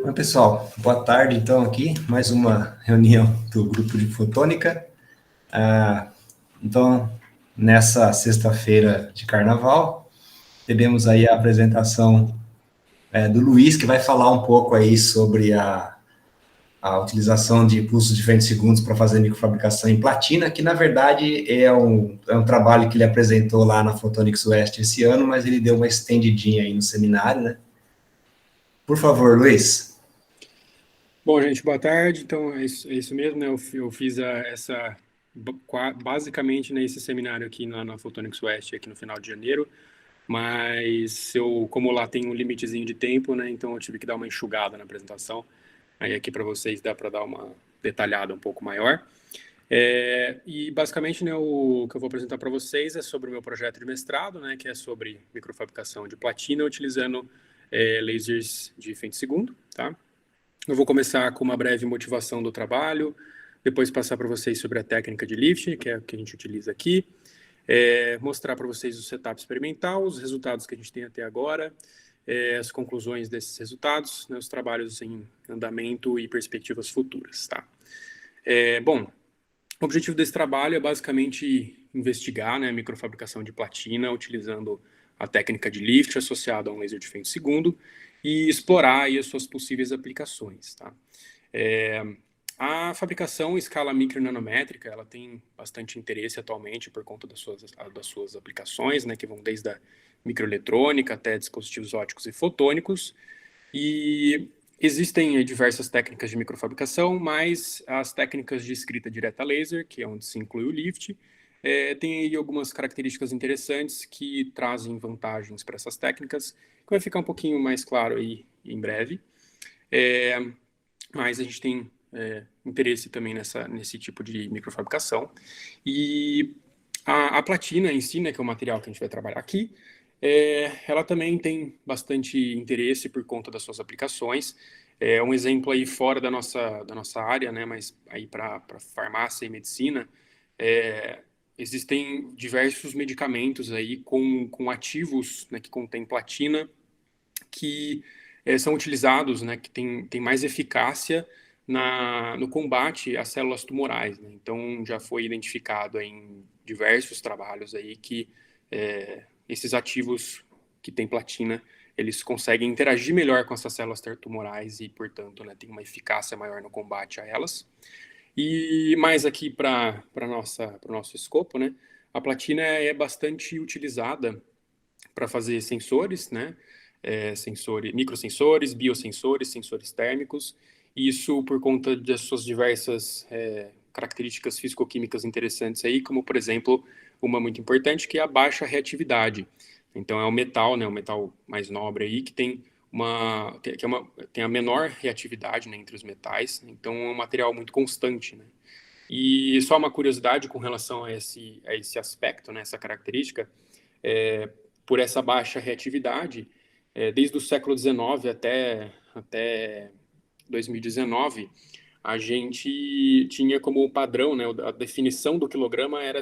Oi, pessoal, boa tarde. Então, aqui, mais uma reunião do grupo de fotônica. Então, nessa sexta-feira de carnaval, teremos aí a apresentação do Luiz, que vai falar um pouco aí sobre a utilização de pulsos de 20 segundos para fazer microfabricação em platina, que na verdade é um trabalho que ele apresentou lá na Photonics West esse ano, mas ele deu uma estendidinha aí no seminário, né? Por favor, Luiz. Bom, gente, boa tarde. Então, é isso mesmo, né? Eu fiz basicamente nesse seminário aqui na Photonics West, aqui no final de janeiro, mas como lá tem um limitezinho de tempo, né? Então, eu tive que dar uma enxugada na apresentação. Aí, aqui para vocês, dá para dar uma detalhada um pouco maior. E, basicamente, né, o que eu vou apresentar para vocês é sobre o meu projeto de mestrado, né? Que é sobre microfabricação de platina utilizando lasers de femtosegundo, tá? Eu vou começar com uma breve motivação do trabalho, depois passar para vocês sobre a técnica de lift, que é o que a gente utiliza aqui, mostrar para vocês o setup experimental, os resultados que a gente tem até agora, as conclusões desses resultados, né, os trabalhos em andamento e perspectivas futuras. Tá? Bom, o objetivo desse trabalho é basicamente investigar, né, a microfabricação de platina utilizando a técnica de lift associada a um laser de femtosegundo e explorar aí as suas possíveis aplicações. Tá? A fabricação em escala micro e nanométrica, ela tem bastante interesse atualmente por conta das suas aplicações, né, que vão desde a microeletrônica até dispositivos ópticos e fotônicos, e existem diversas técnicas de microfabricação, mas as técnicas de escrita direta laser, que é onde se inclui o lift, tem aí algumas características interessantes que trazem vantagens para essas técnicas, que vai ficar um pouquinho mais claro aí em breve. Mas a gente tem interesse também nesse tipo de microfabricação. E a platina em si, né, que é o material que a gente vai trabalhar aqui, ela também tem bastante interesse por conta das suas aplicações. Um exemplo aí fora da nossa área, né, mas aí para farmácia e medicina, existem diversos medicamentos aí com ativos, né, que contêm platina, que são utilizados, né, que tem mais eficácia no combate às células tumorais. Né? Então, já foi identificado em diversos trabalhos aí que esses ativos que têm platina, eles conseguem interagir melhor com essas células tumorais e, portanto, né, tem uma eficácia maior no combate a elas. E mais aqui para o nosso escopo, né, a platina é bastante utilizada para fazer sensores, né, microsensores, biosensores, sensores térmicos, e isso por conta das suas diversas características físico-químicas interessantes aí, como, por exemplo, uma muito importante, que é a baixa reatividade. Então, é o metal, né, o metal mais nobre aí, que tem tem a menor reatividade, né, entre os metais, então é um material muito constante, né. E só uma curiosidade com relação a esse aspecto, né, essa característica, por essa baixa reatividade, desde o século XIX até 2019, a gente tinha como padrão, né, a definição do quilograma era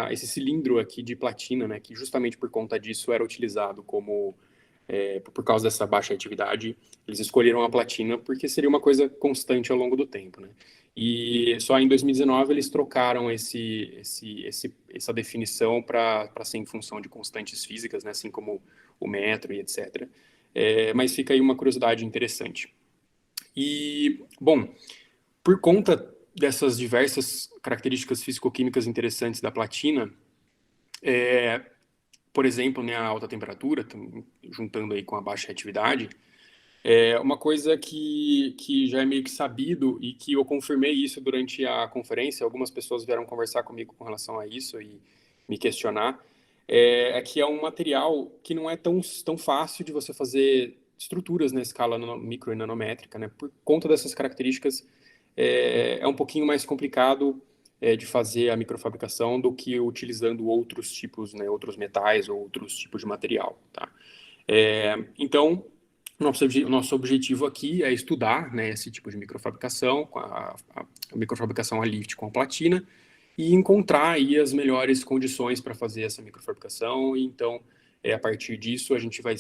esse cilindro aqui de platina, né, que justamente por conta disso era utilizado como por causa dessa baixa atividade, eles escolheram a platina porque seria uma coisa constante ao longo do tempo, né? E só em 2019 eles trocaram essa definição para ser em função de constantes físicas, né? Assim como o metro e etc. Mas fica aí uma curiosidade interessante. E, bom, por conta dessas diversas características físico-químicas interessantes da platina, por exemplo, né, a alta temperatura, juntando aí com a baixa reatividade, uma coisa que já é meio que sabido e que eu confirmei isso durante a conferência, algumas pessoas vieram conversar comigo com relação a isso e me questionar, é que é um material que não é tão fácil de você fazer estruturas na escala micro e nanométrica, né? Por conta dessas características, é um pouquinho mais complicado de fazer a microfabricação do que utilizando outros tipos, né, outros metais ou outros tipos de material, tá? Então, nosso objetivo aqui é estudar, né, esse tipo de microfabricação, a microfabricação a lift com a platina, e encontrar aí as melhores condições para fazer essa microfabricação. E então, a partir disso, a gente vai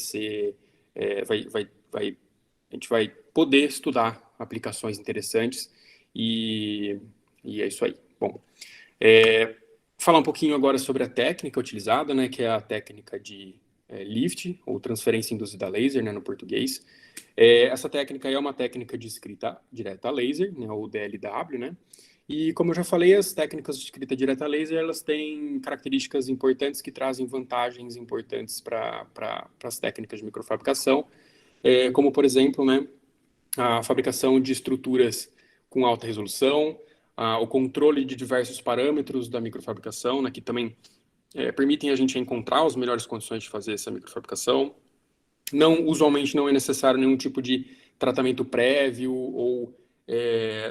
a gente vai poder estudar aplicações interessantes e é isso aí. Bom, falar um pouquinho agora sobre a técnica utilizada, né, que é a técnica de lift, ou transferência induzida a laser, né, no português. Essa técnica é uma técnica de escrita direta a laser, né, ou DLW, né, e como eu já falei, as técnicas de escrita direta a laser, elas têm características importantes que trazem vantagens importantes para as técnicas de microfabricação, como, por exemplo, né, a fabricação de estruturas com alta resolução, o controle de diversos parâmetros da microfabricação, né, que também permitem a gente encontrar as melhores condições de fazer essa microfabricação. Usualmente não é necessário nenhum tipo de tratamento prévio ou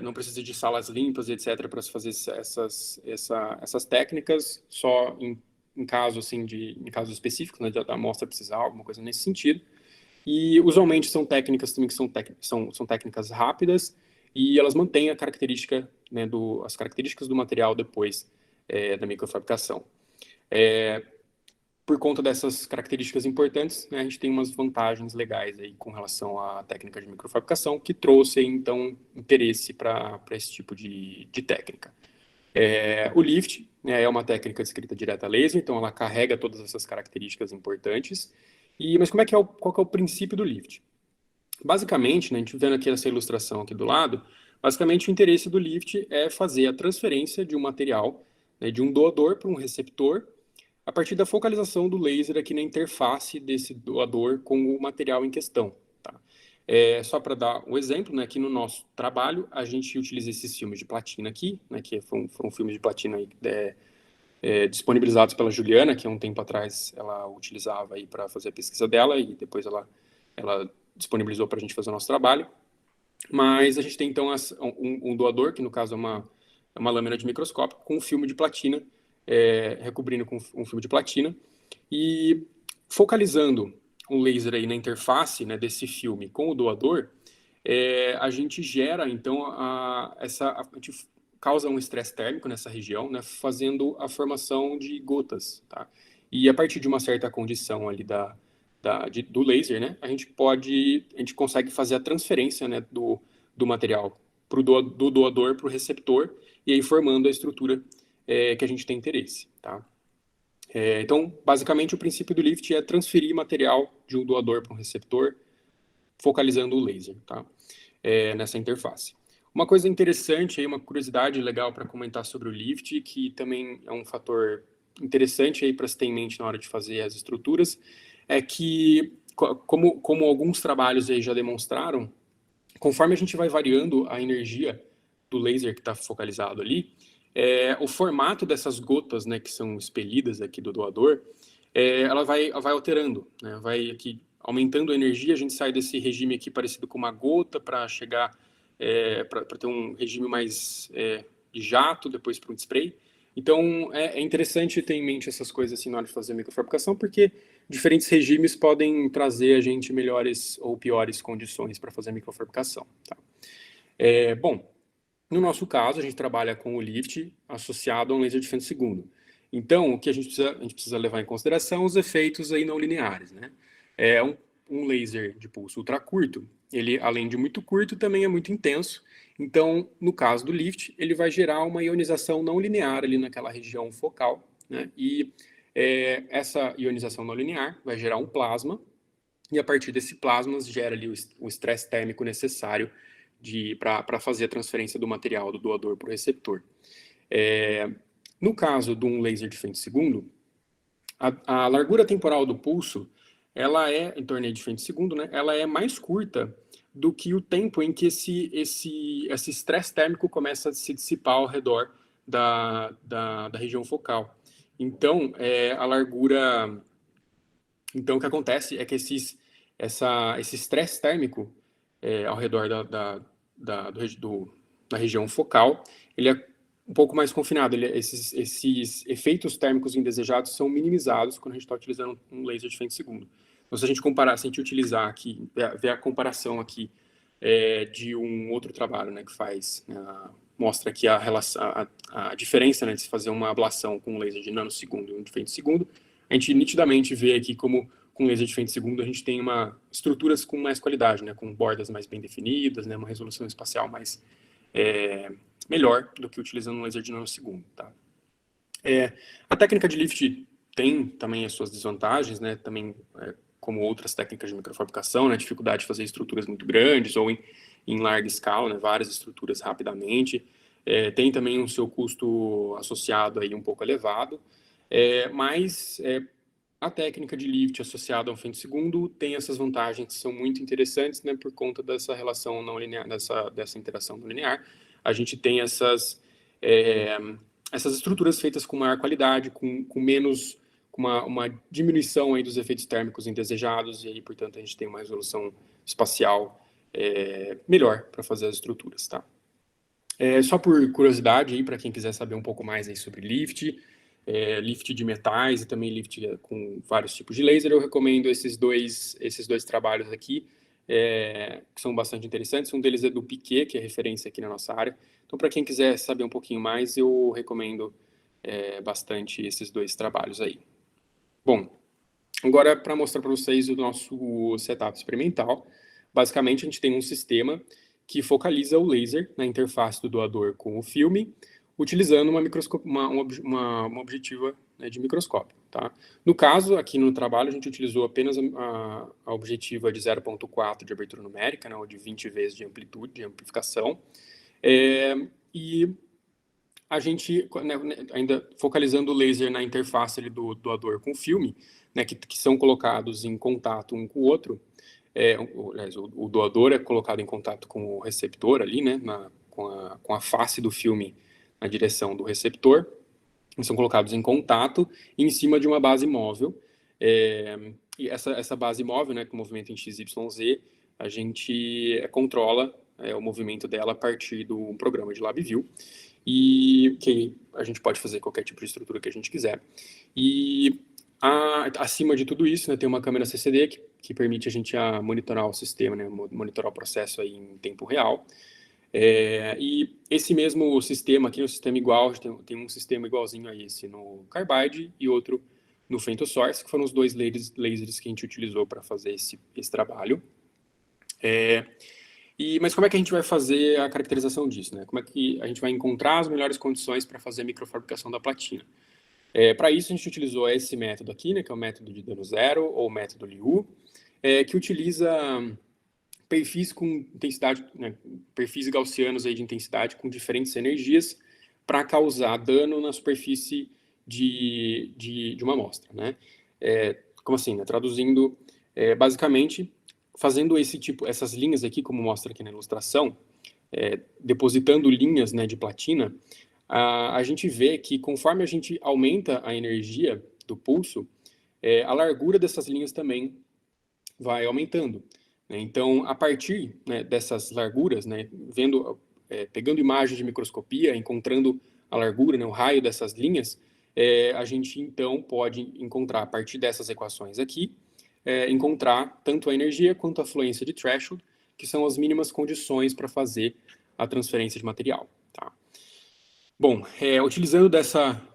não precisa de salas limpas, etc., para se fazer essas técnicas, só em caso assim em casos específicos, né, da amostra precisar, alguma coisa nesse sentido. E usualmente são técnicas também que são técnicas rápidas e elas mantêm a característica, né, as características do material depois da microfabricação. Por conta dessas características importantes, né, a gente tem umas vantagens legais aí com relação à técnica de microfabricação que trouxe, então, interesse para esse tipo de técnica. O lift, né, é uma técnica de escrita direta a laser, então ela carrega todas essas características importantes. Mas qual que é o princípio do lift? Basicamente, né, a gente vendo aqui essa ilustração aqui do lado, basicamente o interesse do lift é fazer a transferência de um material, né, de um doador para um receptor, a partir da focalização do laser aqui na interface desse doador com o material em questão. Tá? Só para dar um exemplo, né, aqui no nosso trabalho, a gente utiliza esses filmes de platina aqui, né, que foram filmes de platina aí, disponibilizados pela Juliana, que há um tempo atrás ela utilizava aí para fazer a pesquisa dela e depois ela disponibilizou para a gente fazer o nosso trabalho. Mas a gente tem então um doador, que no caso é uma lâmina de microscópio, com um filme de platina, recobrindo com um filme de platina, e focalizando um laser aí na interface, né, desse filme com o doador, a gente gera então a gente causa um estresse térmico nessa região, né, fazendo a formação de gotas, tá? E a partir de uma certa condição ali do laser, né, a gente consegue fazer a transferência, né, do material do doador para o receptor, e aí formando a estrutura que a gente tem interesse, tá? Então, basicamente, o princípio do lift é transferir material de um doador para um receptor, focalizando o laser, tá? Nessa interface. Uma coisa interessante, aí, uma curiosidade legal para comentar sobre o lift, que também é um fator interessante aí para se ter em mente na hora de fazer as estruturas, é que, como alguns trabalhos aí já demonstraram, conforme a gente vai variando a energia do laser que está focalizado ali, o formato dessas gotas, né, que são expelidas aqui do doador, ela vai alterando, né, vai aqui aumentando a energia, a gente sai desse regime aqui parecido com uma gota para chegar para ter um regime mais de jato, depois para um spray. Então, é interessante ter em mente essas coisas assim na hora de fazer microfabricação, porque diferentes regimes podem trazer a gente melhores ou piores condições para fazer microfabricação. Tá? Bom, no nosso caso, a gente trabalha com o lift associado a um laser de femtosegundo. Então, o que a gente precisa levar em consideração os efeitos aí não lineares, né? Um laser de pulso ultracurto, ele, além de muito curto, também é muito intenso. Então, no caso do lift, ele vai gerar uma ionização não linear ali naquela região focal, né? E essa ionização não linear vai gerar um plasma, e a partir desse plasma gera ali o estresse térmico necessário para fazer a transferência do material do doador para o receptor. No caso de um laser de femtosegundo, a largura temporal do pulso, ela em torno de femtosegundo, né? Ela é mais curta do que o tempo em que esse estresse térmico começa a se dissipar ao redor da região focal. Então, a largura... Então, o que acontece é que esse estresse térmico ao redor da região focal, ele é um pouco mais confinado. Esses efeitos térmicos indesejados são minimizados quando a gente está utilizando um laser de femtosegundo. Então, se a gente utilizar aqui, ver a comparação aqui de um outro trabalho, né, que mostra aqui a diferença, né, de se fazer uma ablação com um laser de nanosegundo e um de femtosegundo, a gente nitidamente vê aqui como com laser de frente segundo, a gente tem estruturas com mais qualidade, né, com bordas mais bem definidas, né, uma resolução espacial mais melhor do que utilizando um laser de nanosegundo, tá? A técnica de lift tem também as suas desvantagens, né, também como outras técnicas de microfabricação, né, dificuldade de fazer estruturas muito grandes ou em larga escala, né, várias estruturas rapidamente. Tem também o seu custo associado aí um pouco elevado, mas a técnica de lift associada ao femtosegundo tem essas vantagens que são muito interessantes, né, por conta dessa relação não linear, dessa interação não linear. A gente tem essas estruturas feitas com maior qualidade, com menos, com uma diminuição aí dos efeitos térmicos indesejados, e aí, portanto, a gente tem uma resolução espacial melhor para fazer as estruturas, tá? Só por curiosidade aí, para quem quiser saber um pouco mais aí sobre lift, lift de metais e também lift com vários tipos de laser, eu recomendo esses dois trabalhos aqui, que são bastante interessantes. Um deles é do Piquet, que é referência aqui na nossa área. Então, para quem quiser saber um pouquinho mais, eu recomendo bastante esses dois trabalhos aí. Bom, agora para mostrar para vocês o nosso setup experimental, basicamente a gente tem um sistema que focaliza o laser na interface do doador com o filme, utilizando uma objetiva, né, de microscópio, tá? No caso, aqui no trabalho, a gente utilizou apenas a objetiva de 0,4 de abertura numérica, né, ou de 20 vezes de amplitude, de amplificação, e a gente, né, ainda focalizando o laser na interface ali do doador com o filme, né, que são colocados em contato um com o outro. O doador é colocado em contato com o receptor ali, né, com a face do filme na direção do receptor. Eles são colocados em contato em cima de uma base móvel. E essa base móvel, né, com movimento em XYZ, a gente controla o movimento dela a partir do programa de LabVIEW, e que a gente pode fazer qualquer tipo de estrutura que a gente quiser. E acima de tudo isso, né, tem uma câmera CCD que permite a gente monitorar o sistema, né, monitorar o processo aí em tempo real. E esse mesmo sistema aqui, um sistema igual, tem um sistema igualzinho a esse no Carbide e outro no FemtoSource, que foram os dois lasers que a gente utilizou para fazer esse trabalho. Mas como é que a gente vai fazer a caracterização disso, né? Como é que a gente vai encontrar as melhores condições para fazer a microfabricação da platina? Para isso, a gente utilizou esse método aqui, né, que é o método de dano zero, ou o método Liu, que utiliza perfis com intensidade, né, perfis gaussianos aí de intensidade com diferentes energias para causar dano na superfície de uma amostra, né? Como assim, né? Traduzindo, basicamente, fazendo essas linhas aqui, como mostra aqui na ilustração, depositando linhas, né, de platina, a gente vê que conforme a gente aumenta a energia do pulso, a largura dessas linhas também vai aumentando. Então, a partir, né, dessas larguras, né, pegando imagens de microscopia, encontrando a largura, né, o raio dessas linhas, a gente então pode encontrar, a partir dessas equações aqui, encontrar tanto a energia quanto a fluência de threshold, que são as mínimas condições para fazer a transferência de material. Tá? Bom, utilizando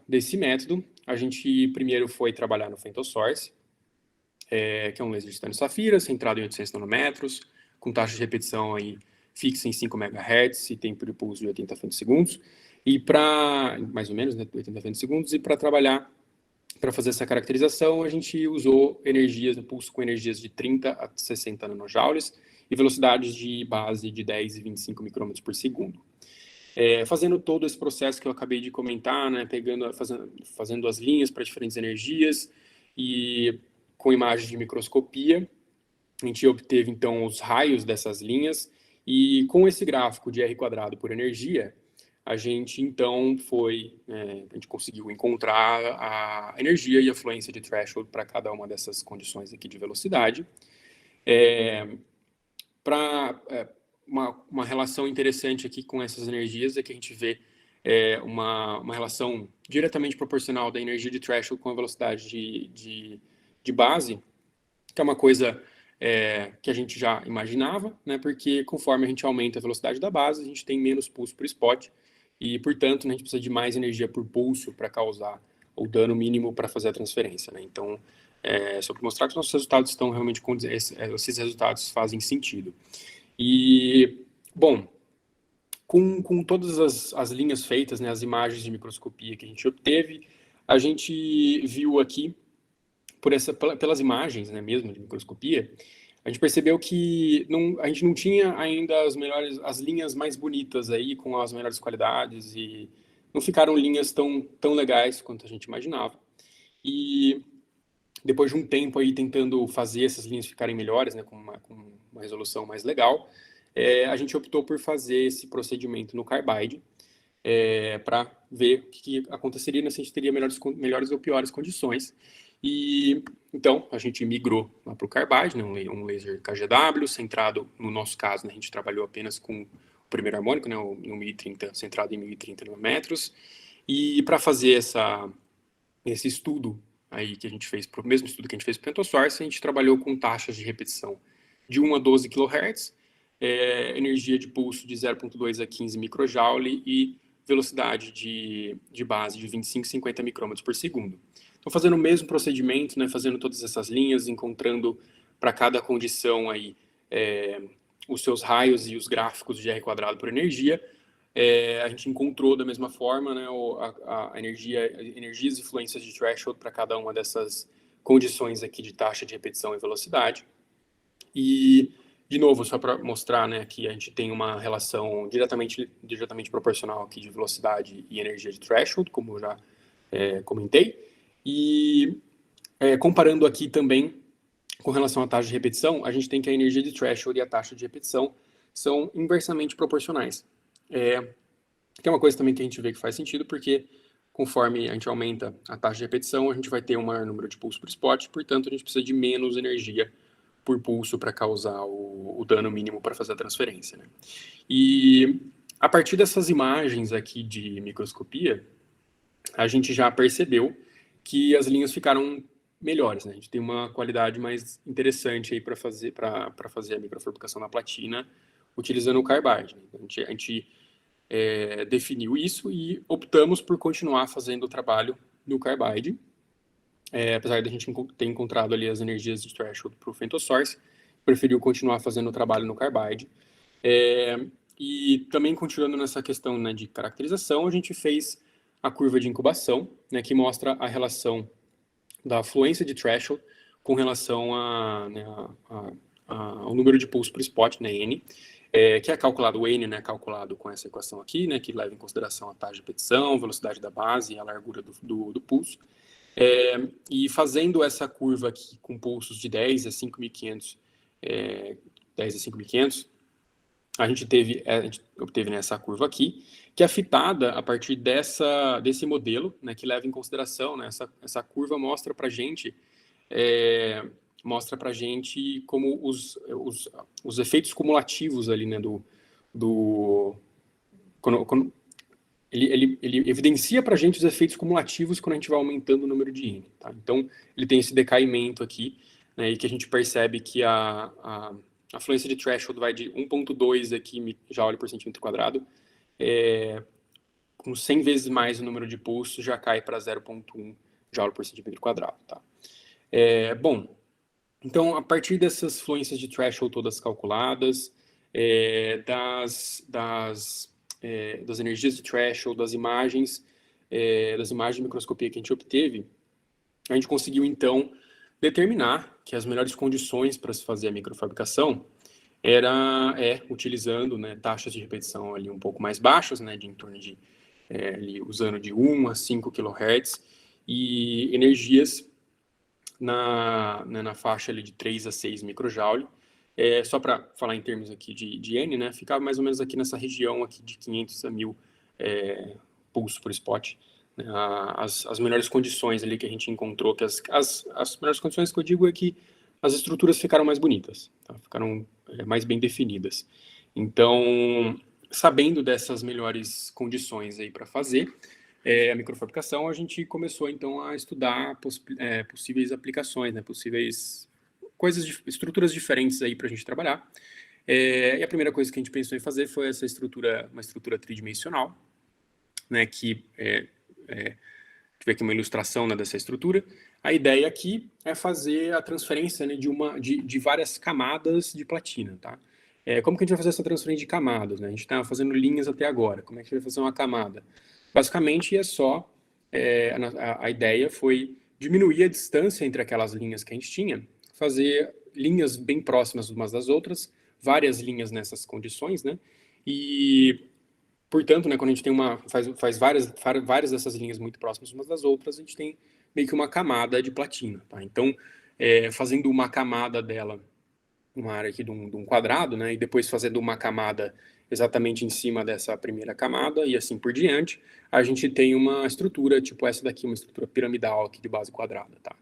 desse método, a gente primeiro foi trabalhar no FemtoSource, que é um laser de titânio safira, centrado em 800 nanômetros, com taxa de repetição aí fixa em 5 MHz e tempo de pulso de 80 femtosegundos, e para, mais ou menos, né, 80 femtosegundos, e para trabalhar, para fazer essa caracterização, a gente usou pulso com energias de 30 a 60 nanojoules e velocidades de base de 10 e 25 micrômetros por segundo. Fazendo todo esse processo que eu acabei de comentar, né, fazendo as linhas para diferentes energias e com imagens de microscopia, a gente obteve então os raios dessas linhas, e com esse gráfico de R² por energia, a gente então a gente conseguiu encontrar a energia e a fluência de threshold para cada uma dessas condições aqui de velocidade. Uma relação interessante aqui com essas energias é que a gente vê uma relação diretamente proporcional da energia de threshold com a velocidade de base, que é uma coisa que a gente já imaginava, né, porque conforme a gente aumenta a velocidade da base, a gente tem menos pulso por spot, e, portanto, né, a gente precisa de mais energia por pulso para causar o dano mínimo para fazer a transferência, né? Então, só para mostrar que os nossos resultados estão realmente, esses resultados fazem sentido. E, bom, com todas as linhas feitas, né, as imagens de microscopia que a gente obteve, a gente viu aqui, pelas imagens, né, mesmo de microscopia, a gente percebeu que a gente não tinha ainda as linhas mais bonitas aí, com as melhores qualidades, e não ficaram linhas tão legais quanto a gente imaginava. E depois de um tempo aí tentando fazer essas linhas ficarem melhores, né, com uma resolução mais legal, a gente optou por fazer esse procedimento no Carbide, para ver o que aconteceria, né, se a gente teria melhores ou piores condições. E então a gente migrou para o Carbide, né, um laser KGW, centrado, no nosso caso, né, a gente trabalhou apenas com o primeiro harmônico, né, o 1030, centrado em 1030 nanômetros. E para fazer esse estudo aí que a gente fez, o mesmo estudo que a gente fez para o PentoSource, a gente trabalhou com taxas de repetição de 1 a 12 kHz, energia de pulso de 0,2 a 15 microjoule e velocidade de base de 25 a 50 micrômetros por segundo. Então, fazendo o mesmo procedimento, né, fazendo todas essas linhas, encontrando para cada condição aí os seus raios e os gráficos de R quadrado por energia, a gente encontrou da mesma forma, né, energias e fluências de threshold para cada uma dessas condições aqui de taxa de repetição e velocidade. E, de novo, só para mostrar, né, que a gente tem uma relação diretamente proporcional aqui de velocidade e energia de threshold, como eu já comentei. E comparando aqui também com relação à taxa de repetição, a gente tem que a energia de threshold e a taxa de repetição são inversamente proporcionais. Que é uma coisa também que a gente vê que faz sentido, porque conforme a gente aumenta a taxa de repetição, a gente vai ter um maior número de pulsos por spot, portanto, a gente precisa de menos energia por pulso para causar o dano mínimo para fazer a transferência, né? E a partir dessas imagens aqui de microscopia, a gente já percebeu que as linhas ficaram melhores, né? A gente tem uma qualidade mais interessante aí para fazer a microfabricação na platina utilizando o Carbide, né? A gente definiu isso e optamos por continuar fazendo o trabalho no Carbide, apesar de a gente ter encontrado ali as energias de threshold para o FemtoSource, preferiu continuar fazendo o trabalho no Carbide. E também continuando nessa questão, né, de caracterização, a gente fez a curva de incubação, né, que mostra a relação da fluência de threshold com relação ao número de pulsos por spot, né, N, que é calculado, o N, né, calculado com essa equação aqui, né, que leva em consideração a taxa de repetição, velocidade da base e a largura do pulso. E fazendo essa curva aqui com pulsos de 10 a 5.500, 10 a 5.500, a gente obteve nessa curva aqui, que é fitada a partir desse modelo, né, que leva em consideração, né, essa curva mostra para a gente como os efeitos cumulativos ali, né, quando ele evidencia para a gente os efeitos cumulativos quando a gente vai aumentando o número de N, tá? Então, ele tem esse decaimento aqui, né, e que a gente percebe que a fluência de threshold vai de 1,2 aqui joule por centímetro quadrado, com 100 vezes mais o número de pulsos, já cai para 0,1 joule por centímetro quadrado, tá? Bom, então, a partir dessas fluências de threshold todas calculadas, das energias de threshold, das imagens de microscopia que a gente obteve, a gente conseguiu, então, determinar que as melhores condições para se fazer a microfabricação utilizando, né, taxas de repetição ali um pouco mais baixas, né, de em torno de, usando de 1 a 5 kHz, e energias na faixa ali de 3 a 6 microjoule. Só para falar em termos aqui de N, né, ficava mais ou menos aqui nessa região aqui de 500 a 1.000 pulsos por spot. Né, as melhores condições ali que a gente encontrou, que as melhores condições que eu digo é que as estruturas ficaram mais bonitas, tá? Ficaram mais bem definidas. Então, sabendo dessas melhores condições aí para fazer a microfabricação, a gente começou então a estudar possíveis aplicações, né, possíveis estruturas diferentes aí para a gente trabalhar. E a primeira coisa que a gente pensou em fazer foi uma estrutura tridimensional, né, que tive aqui uma ilustração, né, dessa estrutura. A ideia aqui é fazer a transferência, né, de várias camadas de platina, tá? Como que a gente vai fazer essa transferência de camadas, né? A gente está fazendo linhas até agora. Como é que a gente vai fazer uma camada? Basicamente, é só... a ideia foi diminuir a distância entre aquelas linhas que a gente tinha, fazer linhas bem próximas umas das outras, várias linhas nessas condições, né? E, portanto, né, quando a gente tem faz várias dessas linhas muito próximas umas das outras, a gente tem meio que uma camada de platina, tá? Então, fazendo uma camada dela, uma área aqui de um quadrado, né, e depois fazendo uma camada exatamente em cima dessa primeira camada e assim por diante, a gente tem uma estrutura tipo essa daqui, uma estrutura piramidal aqui de base quadrada, tá?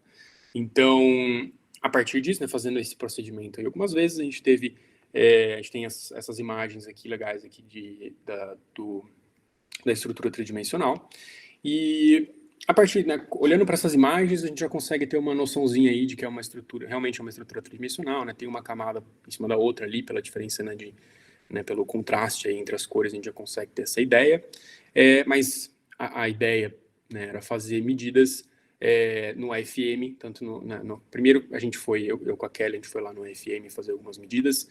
Então, a partir disso, né, fazendo esse procedimento aí algumas vezes, a gente tem essas imagens aqui legais aqui da estrutura tridimensional. E a partir, né, olhando para essas imagens, a gente já consegue ter uma noçãozinha aí de que é uma estrutura, realmente é uma estrutura tridimensional, né? Tem uma camada em cima da outra ali, pela diferença, né, pelo contraste aí entre as cores, a gente já consegue ter essa ideia. Mas a ideia, né, era fazer medidas no AFM, tanto primeiro a gente foi, eu com a Kelly, a gente foi lá no AFM fazer algumas medidas.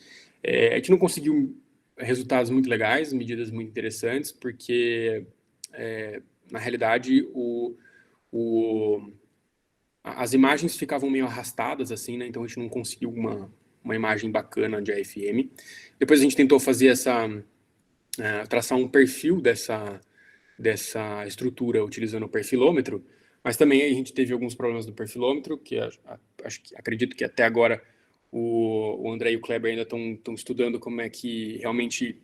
A gente não conseguiu resultados muito legais, medidas muito interessantes, porque na realidade as imagens ficavam meio arrastadas assim, né? Então a gente não conseguiu uma imagem bacana de AFM. Depois a gente tentou fazer traçar um perfil dessa estrutura utilizando o perfilômetro, mas também a gente teve alguns problemas no perfilômetro, que acredito que até agora o André e o Kleber ainda estão estudando como é que realmente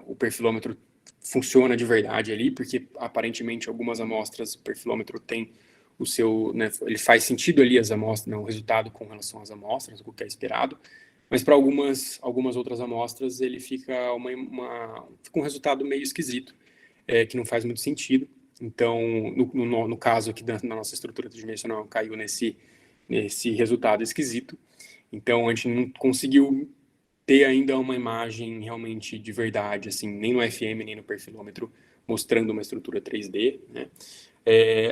o perfilômetro funciona de verdade ali, porque aparentemente algumas amostras o perfilômetro tem o seu, né, ele faz sentido ali as amostras, né, o resultado com relação às amostras, o que é esperado, mas para algumas outras amostras ele fica fica um resultado meio esquisito, que não faz muito sentido. Então, no caso aqui da nossa estrutura tridimensional, caiu nesse resultado esquisito. Então, a gente não conseguiu ter ainda uma imagem realmente de verdade, assim, nem no FM, nem no perfilômetro, mostrando uma estrutura 3D, né?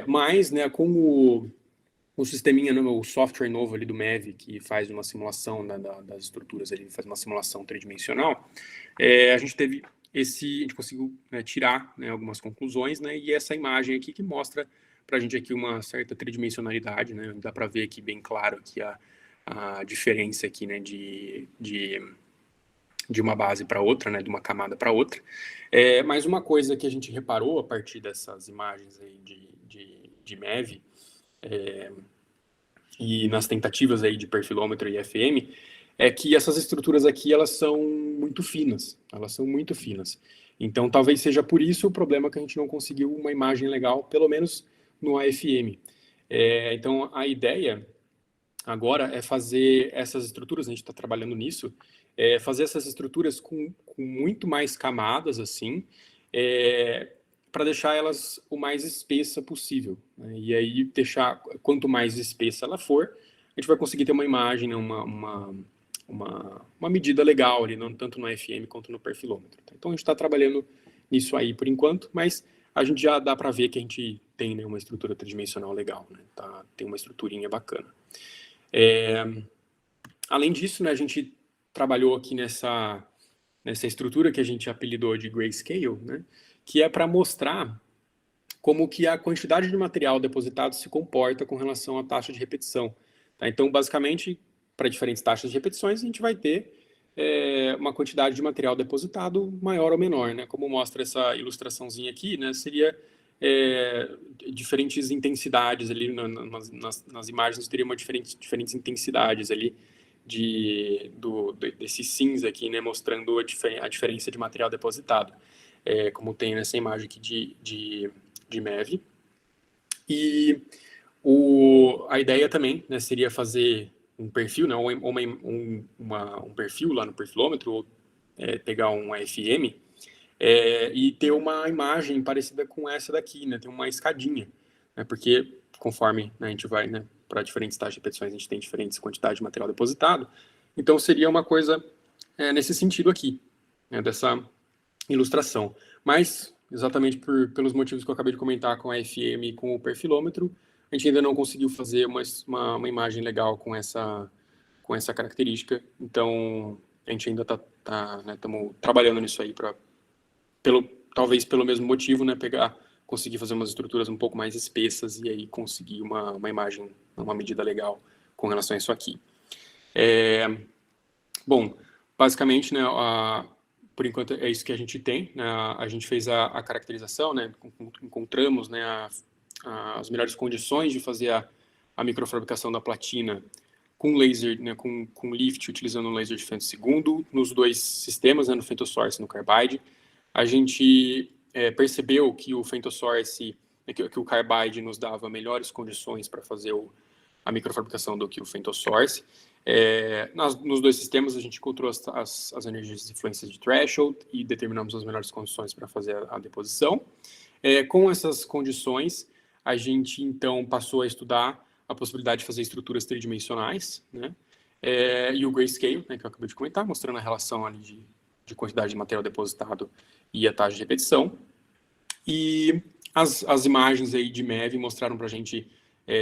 Mas, né, com o sisteminha, o software novo ali do MEV, que faz uma simulação das estruturas, ele faz uma simulação tridimensional, a gente conseguiu, né, tirar, né, algumas conclusões, né, e essa imagem aqui que mostra para a gente aqui uma certa tridimensionalidade, né, dá para ver aqui bem claro aqui a diferença aqui, né, de uma base para outra, né, de uma camada para outra. Mas uma coisa que a gente reparou a partir dessas imagens aí de MEV, e nas tentativas aí de perfilômetro e FM, é que essas estruturas aqui, elas são muito finas. Então, talvez seja por isso o problema que a gente não conseguiu uma imagem legal, pelo menos no AFM. Então, a ideia agora é fazer essas estruturas, a gente está trabalhando nisso, fazer essas estruturas com muito mais camadas, assim, para deixar elas o mais espessa possível, né? E aí quanto mais espessa ela for, a gente vai conseguir ter uma imagem, né, uma medida legal ali, não tanto no FM quanto no perfilômetro. Tá? Então a gente está trabalhando nisso aí por enquanto, mas a gente já dá para ver que a gente tem, né, uma estrutura tridimensional legal, né? Tem uma estruturinha bacana. Além disso, né, a gente trabalhou aqui nessa estrutura que a gente apelidou de grayscale, né, que é para mostrar como que a quantidade de material depositado se comporta com relação à taxa de repetição. Tá? Então, basicamente, para diferentes taxas de repetições, a gente vai ter uma quantidade de material depositado maior ou menor. Né? Como mostra essa ilustraçãozinha aqui, né, seria diferentes intensidades ali nas imagens, teria diferentes intensidades ali desse cinza aqui, né, mostrando a diferença de material depositado, como tem nessa imagem aqui de MEV. E a ideia também, né, seria fazer um perfil, né, um perfil lá no perfilômetro, ou pegar um AFM, e ter uma imagem parecida com essa daqui, né, ter uma escadinha, né, porque conforme, né, a gente vai, né, para diferentes taxas de repetições, a gente tem diferentes quantidades de material depositado, então seria uma coisa nesse sentido aqui, né, dessa ilustração. Mas exatamente pelos motivos que eu acabei de comentar com a FM e com o perfilômetro, a gente ainda não conseguiu fazer uma imagem legal com essa característica. Então, a gente ainda estamos trabalhando nisso aí, talvez pelo mesmo motivo, né, conseguir fazer umas estruturas um pouco mais espessas e aí conseguir uma imagem, uma medida legal com relação a isso aqui. Bom, basicamente, né, por enquanto é isso que a gente tem, né, a gente fez a caracterização, né, encontramos, né, as melhores condições de fazer a microfabricação da platina com laser, né, com lift, utilizando um laser de femtosegundo, nos dois sistemas, né, no FemtoSource e no Carbide. A gente percebeu que o FemtoSource, que o Carbide nos dava melhores condições para fazer a microfabricação do que o FemtoSource. Nos dois sistemas, a gente encontrou as energias de influência de threshold e determinamos as melhores condições para fazer a deposição. Com essas condições, a gente, então, passou a estudar a possibilidade de fazer estruturas tridimensionais, né? E o grayscale, né, que eu acabei de comentar, mostrando a relação ali de quantidade de material depositado e a taxa de repetição. E as imagens aí de MEV mostraram para a gente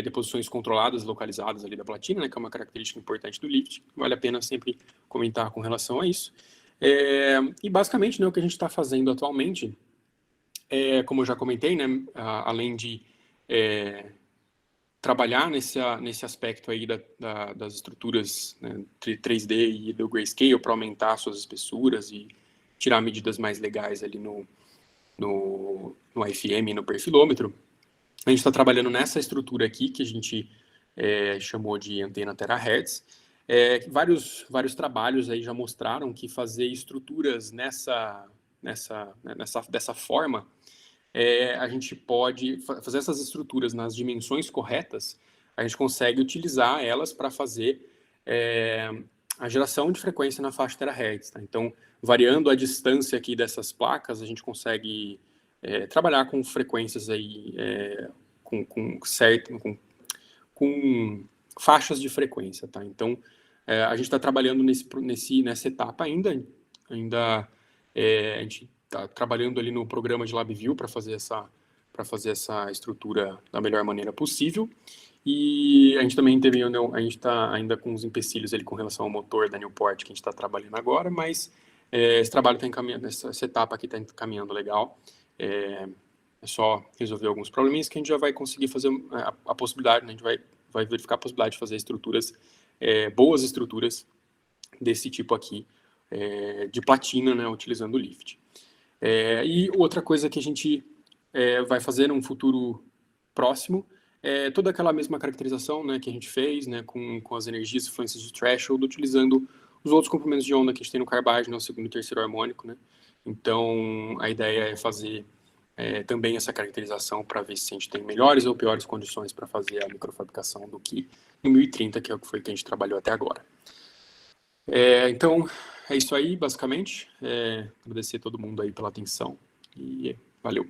deposições controladas, localizadas ali da platina, né, que é uma característica importante do lift. Vale a pena sempre comentar com relação a isso. E basicamente, né, o que a gente está fazendo atualmente, como eu já comentei, né, além de trabalhar nesse aspecto aí das estruturas, né, 3D e do grayscale para aumentar suas espessuras e tirar medidas mais legais ali no FM e no perfilômetro. A gente está trabalhando nessa estrutura aqui, que a gente chamou de antena terahertz. Vários trabalhos aí já mostraram que fazer estruturas dessa forma, a gente pode fazer essas estruturas nas dimensões corretas, a gente consegue utilizar elas para fazer a geração de frequência na faixa terahertz. Tá? Então, variando a distância aqui dessas placas, a gente consegue trabalhar com frequências aí, com faixas de frequência. Tá? Então, a gente está trabalhando nessa etapa ainda a gente está trabalhando ali no programa de LabVIEW para fazer essa estrutura da melhor maneira possível. E a gente também a gente está ainda com uns empecilhos ali com relação ao motor da Newport que a gente está trabalhando agora, mas esse trabalho está encaminhando, essa etapa aqui está encaminhando legal. É só resolver alguns probleminhas que a gente já vai conseguir fazer a possibilidade, né? A gente vai verificar a possibilidade de fazer estruturas, boas estruturas desse tipo aqui, de platina, né, utilizando o lift. E outra coisa que a gente vai fazer num futuro próximo toda aquela mesma caracterização, né, que a gente fez, né, com as energias e influências de threshold, utilizando os outros comprimentos de onda que a gente tem no Carbide, né, o segundo e terceiro harmônico. Né? Então, a ideia é fazer também essa caracterização para ver se a gente tem melhores ou piores condições para fazer a microfabricação do que no 1030, que é o que foi que a gente trabalhou até agora. Então, é isso aí, basicamente. Agradecer a todo mundo aí pela atenção e valeu.